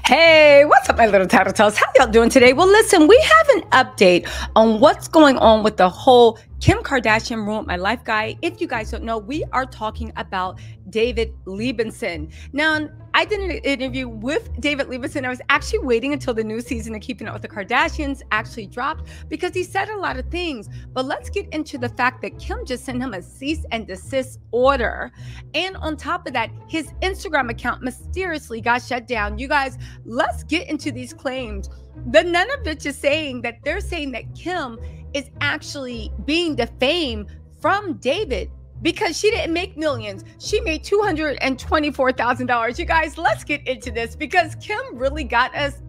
Hey, what's up, my little TisaTells? How y'all doing today? Well, listen, we have an update on what's going on with the whole Kim Kardashian ruined my life guy. If you guys don't know, we are talking about David Liebenson. Now, I did an interview with David Liebenson. I was actually waiting until the new season of Keeping Up with the Kardashians actually dropped because he said a lot of things. But let's get into the fact that Kim just sent him a cease and desist order. And on top of that, his Instagram account mysteriously got shut down. You guys, let's get into these claims. The none of it is saying that they're saying that Kim is actually being defamed from David because she didn't make millions. She made $224,000. You guys, let's get into this because Kim really got us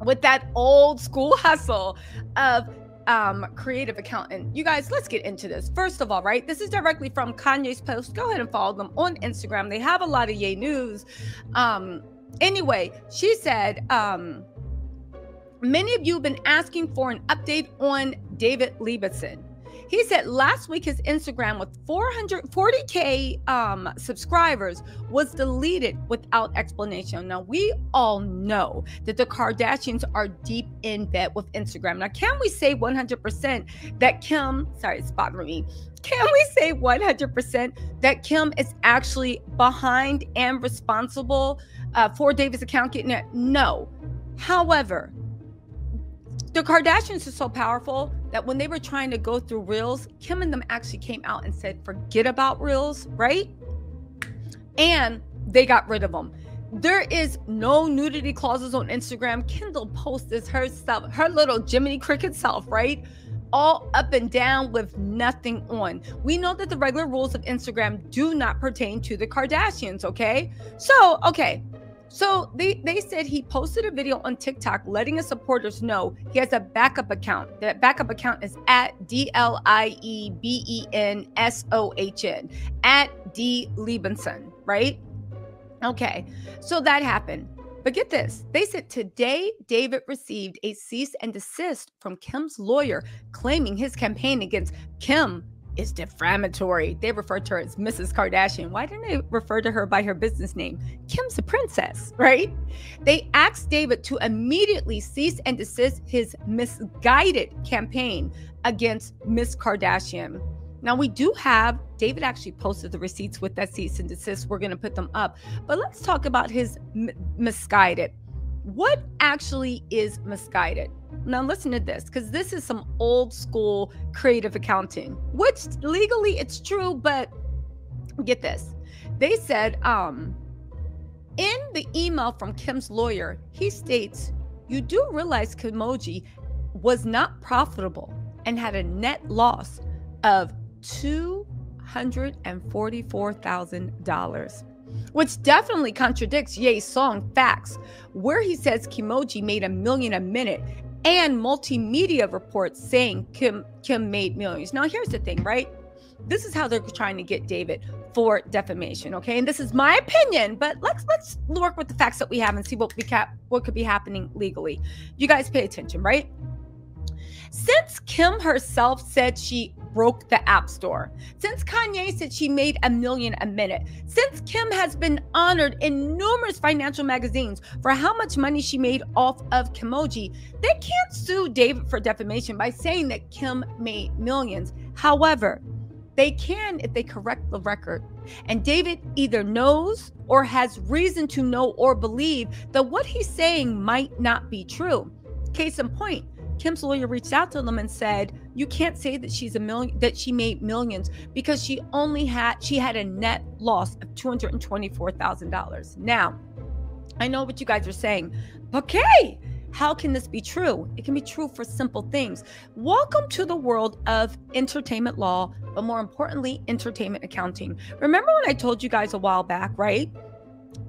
with that old school hustle of creative accountant. You guys, let's get into this. First of all, right, this is directly from Kanye's post. Go ahead and follow them on Instagram. They have a lot of yay news. Anyway, she said, many of you have been asking for an update on David Liebenson. He said last week his Instagram with 440K subscribers was deleted without explanation. Now, we all know that the Kardashians are deep in bed with Instagram. Now, can we say 100% that Kim, sorry, it's bothering me. Can we say 100% that Kim is actually behind and responsible for David's account getting it? No. However, the Kardashians are so powerful that when they were trying to go through Reels, Kim and them actually came out and said, forget about Reels, right? And they got rid of them. There is no nudity clauses on Instagram. Kendall posts herself, her little Jiminy Cricket self, right? All up and down with nothing on. We know that the regular rules of Instagram do not pertain to the Kardashians, okay? So they said he posted a video on TikTok letting his supporters know he has a backup account. That backup account is at DLIEBENSOHN, at D Liebenson, right? Okay, so that happened. But get this, they said today David received a cease and desist from Kim's lawyer claiming his campaign against Kim is defamatory. They refer to her as Mrs. Kardashian. Why didn't they refer to her by her business name? Kim's a princess, right? They asked David to immediately cease and desist his misguided campaign against Miss Kardashian. Now, we do have, David actually posted the receipts with that cease and desist. We're going to put them up. But let's talk about his misguided. What actually is misguided? Now listen to this, because this is some old school creative accounting, which legally it's true, but get this. They said in the email from Kim's lawyer, he states, you do realize Kimoji was not profitable and had a net loss of $244,000. Which definitely contradicts Ye's song Facts, where he says Kimoji made $1 million a minute, and multimedia reports saying Kim made millions. Now, here's the thing, right? This is how they're trying to get David for defamation, okay? And this is my opinion, but let's work with the facts that we have and see what could be happening legally. You guys pay attention, right? Since Kim herself said she broke the App Store, since Kanye said she made $1 million a minute, since Kim has been honored in numerous financial magazines for how much money she made off of Kimoji, they can't sue David for defamation by saying that Kim made millions. However, they can if they correct the record. And David either knows or has reason to know or believe that what he's saying might not be true. Case in point, Kim's lawyer reached out to them and said, you can't say that that she made millions because she had a net loss of $224,000. Now, I know what you guys are saying. Okay, how can this be true? It can be true for simple things. Welcome to the world of entertainment law, but more importantly, entertainment accounting. Remember when I told you guys a while back, right?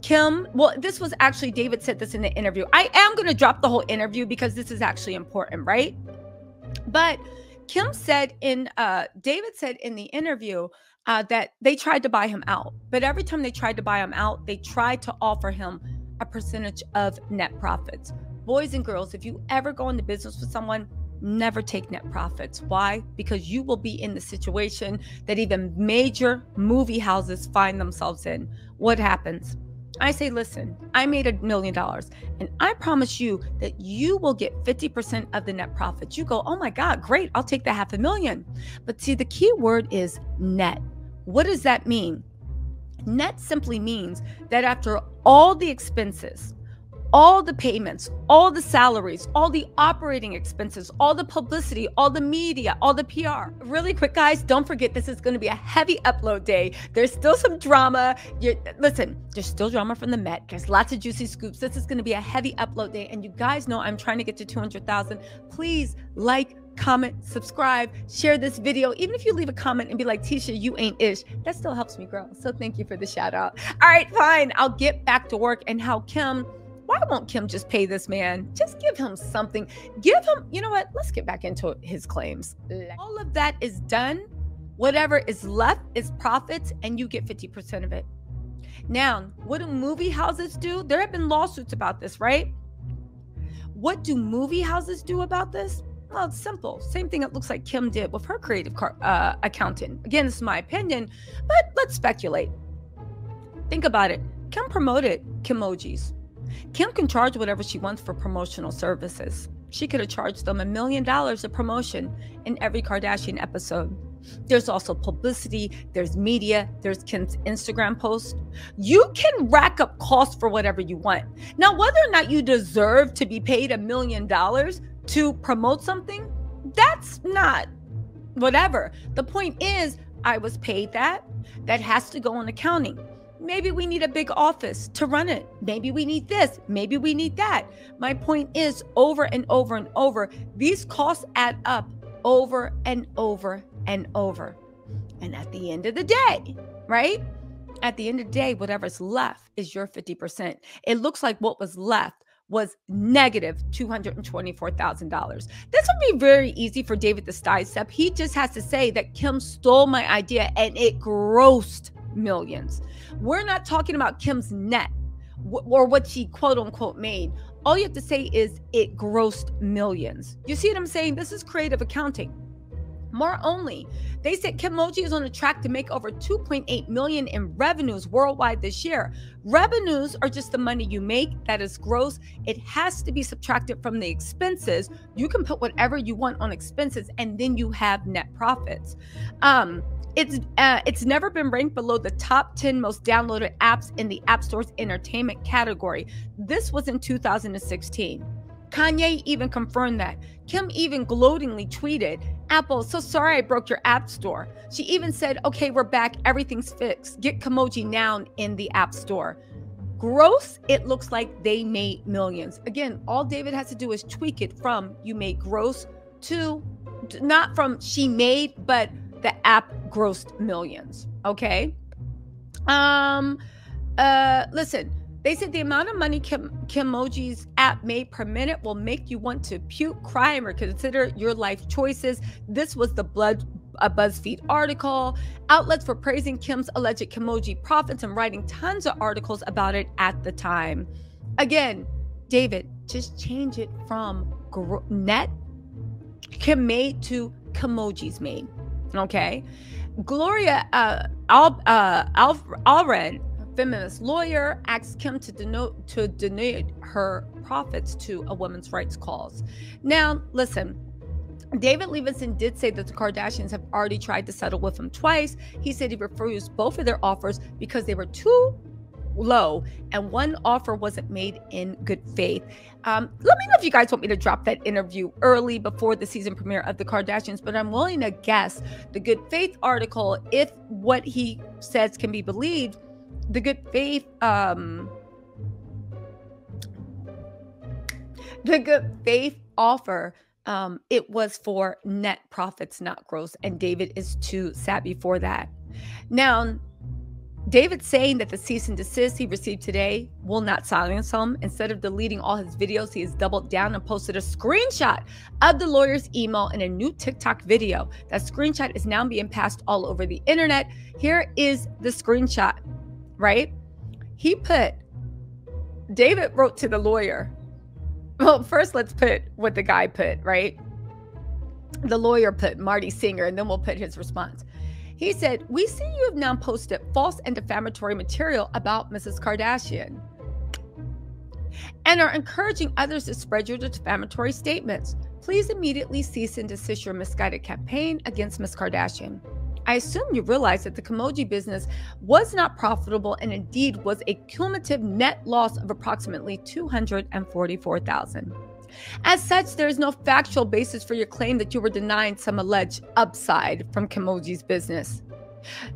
Kim, well, this was actually, David said this in the interview. I am going to drop the whole interview because this is actually important, right? But Kim said David said in the interview that they tried to buy him out. But every time they tried to buy him out, they tried to offer him a percentage of net profits. Boys and girls, if you ever go into business with someone, never take net profits. Why? Because you will be in the situation that even major movie houses find themselves in. What happens? I say, listen, I made $1 million and I promise you that you will get 50% of the net profits. You go, oh my God, great. I'll take the $500,000. But see, the key word is net. What does that mean? Net simply means that after all the expenses, all the payments, all the salaries, all the operating expenses, all the publicity, all the media, all the PR. Really quick, guys, don't forget this is going to be a heavy upload day. There's still some drama. Listen, there's still drama from the Met. There's lots of juicy scoops. This is going to be a heavy upload day. And you guys know I'm trying to get to 200,000. Please like, comment, subscribe, share this video. Even if you leave a comment and be like, Tisha, you ain't ish, that still helps me grow. So thank you for the shout out. All right, fine. I'll get back to work. And how why won't Kim just pay this man? Just give him something. Give him, you know what? Let's get back into his claims. All of that is done. Whatever is left is profits, and you get 50% of it. Now, what do movie houses do? There have been lawsuits about this, right? What do movie houses do about this? Well, it's simple. Same thing it looks like Kim did with her creative accountant. Again, this is my opinion, but let's speculate. Think about it. Kim promoted Kimojis. Kim can charge whatever she wants for promotional services. She could have charged them $1 million of promotion in every Kardashian episode. There's also publicity, there's media, there's Kim's Instagram post. You can rack up costs for whatever you want. Now, whether or not you deserve to be paid $1 million to promote something, that's not whatever. The point is, I was paid that. That has to go in accounting. Maybe we need a big office to run it. Maybe we need this. Maybe we need that. My point is, over and over and over, these costs add up over and over and over. And at the end of the day, right? At the end of the day, whatever's left is your 50%. It looks like what was left was negative $224,000. This would be very easy for David to sidestep. He just has to say that Kim stole my idea and it grossed millions. We're not talking about Kim's net or what she quote unquote made. All you have to say is it grossed millions. You see what I'm saying? This is creative accounting. More only, they said Kimoji is on a track to make over $2.8 million in revenues worldwide this year. Revenues are just the money you make. That is gross. It has to be subtracted from the expenses. You can put whatever you want on expenses, and then you have net profits. It's never been ranked below the top 10 most downloaded apps in the App Store's entertainment category. This was in 2016. Kanye even confirmed that. Kim even gloatingly tweeted, Apple, so sorry I broke your app store. She even said, okay, we're back. Everything's fixed. Get Kimoji now in the app store. Gross, it looks like they made millions. Again, all David has to do is tweak it from you made gross to not from she made, but the app grossed millions. Okay. Listen, they said the amount of money Kimoji's app made per minute will make you want to puke, cry, and reconsider your life choices. This was a BuzzFeed article. Outlets were praising Kim's alleged Kimoji profits and writing tons of articles about it at the time. Again, David, just change it from net Kim made to Kimoji's made. Okay. Gloria Allred, feminist lawyer, asked Kim to donate her profits to a women's rights cause. Now, listen, David Levinson did say that the Kardashians have already tried to settle with him twice. He said he refused both of their offers because they were too low and one offer wasn't made in good faith. Let me know if you guys want me to drop that interview early before the season premiere of the Kardashians, but I'm willing to guess the good faith article, if what he says can be believed, the good faith offer, it was for net profits, not gross, and David is too savvy for that. Now, David saying that the cease and desist he received today will not silence him. Instead of deleting all his videos, he has doubled down and posted a screenshot of the lawyer's email in a new TikTok video. That screenshot is now being passed all over the internet. Here is the screenshot, right? David wrote to the lawyer. Well, first let's put what the guy put, right? The lawyer put Marty Singer, and then we'll put his response. He said, "We see you have now posted false and defamatory material about Mrs. Kardashian and are encouraging others to spread your defamatory statements. Please immediately cease and desist your misguided campaign against Ms. Kardashian. I assume you realize that the Kimoji business was not profitable and indeed was a cumulative net loss of approximately $244,000. As such, there is no factual basis for your claim that you were denying some alleged upside from Kimoji's business.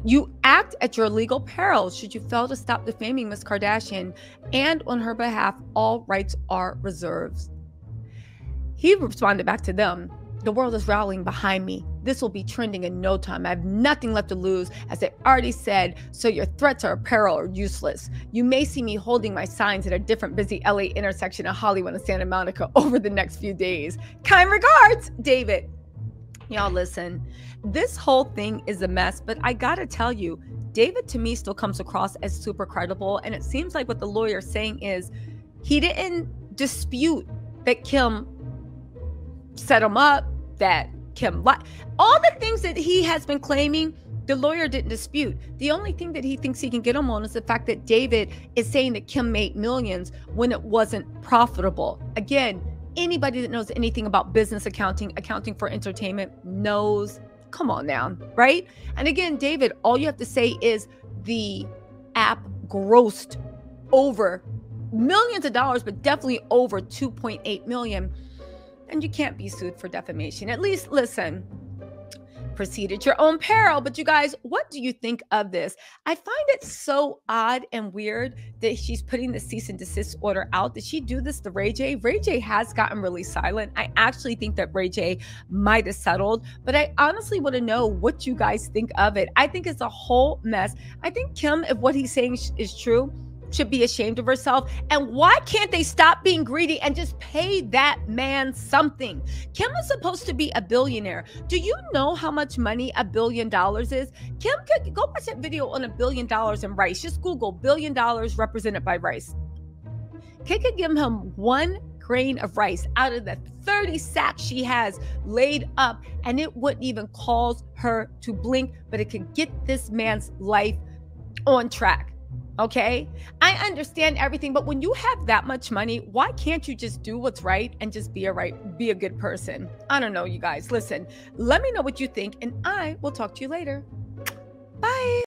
You act at your legal peril should you fail to stop defaming Ms. Kardashian, and on her behalf, all rights are reserved." He responded back to them, "The world is rallying behind me. This will be trending in no time. I have nothing left to lose, as I already said, so your threats are apparel or useless. You may see me holding my signs at a different busy LA intersection of Hollywood and Santa Monica over the next few days. Kind regards, David." Y'all listen, this whole thing is a mess, but I gotta tell you, David to me still comes across as super credible, and it seems like what the lawyer is saying is he didn't dispute that Kim set him up, that Kim lied. All the things that he has been claiming, the lawyer didn't dispute. The only thing that he thinks he can get him on is the fact that David is saying that Kim made millions when it wasn't profitable. Again, anybody that knows anything about business accounting for entertainment knows, come on now, right? And again, David, all you have to say is the app grossed over millions of dollars, but definitely over 2.8 million. And you can't be sued for defamation. At least, listen, proceed at your own peril. But you guys, what do you think of this? I find it so odd and weird that she's putting the cease and desist order out. Did she do this to Ray J? Ray J has gotten really silent. I actually think that Ray J might have settled, but I honestly want to know what you guys think of it. I think it's a whole mess. I think Kim, if what he's saying is true, should be ashamed of herself. And why can't they stop being greedy and just pay that man something? Kim is supposed to be a billionaire. Do you know how much money $1 billion is? Kim could go watch that video on $1 billion in rice. Just Google $1 billion represented by rice. Kim could give him 1 grain of rice out of the 30 sacks she has laid up, and it wouldn't even cause her to blink, but it could get this man's life on track. Okay, I understand everything, but when you have that much money, why can't you just do what's right and just be a good person? I don't know, you guys. Listen, let me know what you think, and I will talk to you later. Bye.